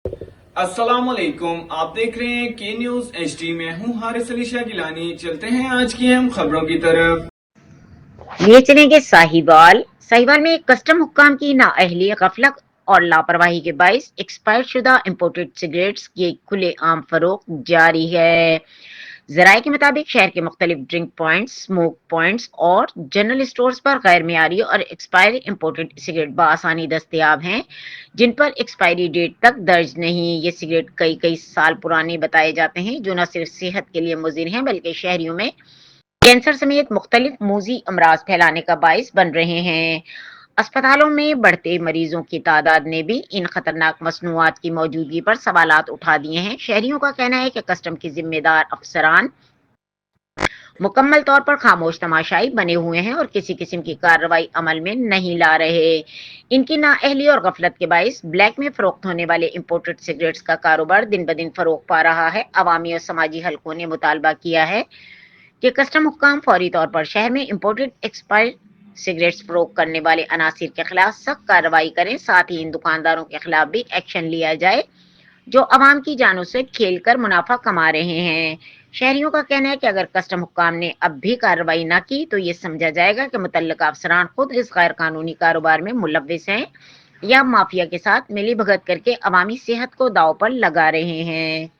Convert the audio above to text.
अस्सलाम वालेकुम, आप देख रहे हैं के न्यूज एचडी में हूं हारिस अली शाह गिलानी। चलते हैं आज की अहम खबरों की तरफ। लिए चलेंगे साहिवाल। साहिवाल में कस्टम हुक्काम की नाअहली, गफलत और लापरवाही के बाइस एक्सपायर शुदा इम्पोर्टेड सिगरेट्स की खुलेआम फरोख्त जारी है। जराये के मुताबिक शहर के मुख्तलिफ ड्रिंक पॉइंट्स, स्मोक पॉइंट्स और जनरल स्टोर्स पर गैर मियारी और एक्सपायर इम्पोर्टेड सिगरेट बआसानी दस्तयाब हैं, जिन पर एक्सपायरी डेट तक दर्ज नहीं। ये सिगरेट कई कई साल पुराने बताए जाते हैं, जो न सिर्फ सेहत के लिए मुज़िर हैं बल्कि शहरियों में कैंसर समेत मुख्तलिफ मोजी अमराज फैलाने का बाइस बन रहे हैं। अस्पतालों में बढ़ते मरीजों की तादाद ने भी इन खतरनाक मसनूआत की मौजूदगी पर सवालात उठा दिए हैं। शहरियों का कहना है कि कस्टम के जिम्मेदार अफसरान मुकम्मल तौर पर खामोश तमाशाई बने हुए हैं और किसी किस्म की कार्रवाई अमल में नहीं ला रहे। इनकी नाअहली और गफलत के बाइस ब्लैक में फरोख्त होने वाले इम्पोर्टेड सिगरेट्स का कारोबार दिन ब दिन फरोग पा रहा है। अवामी और समाजी हलकों ने मुतालबा किया है कि कस्टम हुक्काम फौरी तौर पर शहर में इम्पोर्टेड एक्सपायर्ड सिगरेट्स फरोख्त करने वाले अनासिर के खिलाफ सख्त कार्रवाई करें। साथ ही इन दुकानदारों के खिलाफ भी एक्शन लिया जाए जो अवाम की जानों से खेलकर मुनाफा कमा रहे हैं। शहरियों का कहना है कि अगर कस्टम हुक्काम ने अब भी कार्रवाई न की तो ये समझा जाएगा कि मुतल्लिका अफसरान खुद इस गैर कानूनी कारोबार में मुलव्विस हैं या माफिया के साथ मिली भगत करके अवामी सेहत को दांव पर लगा रहे हैं।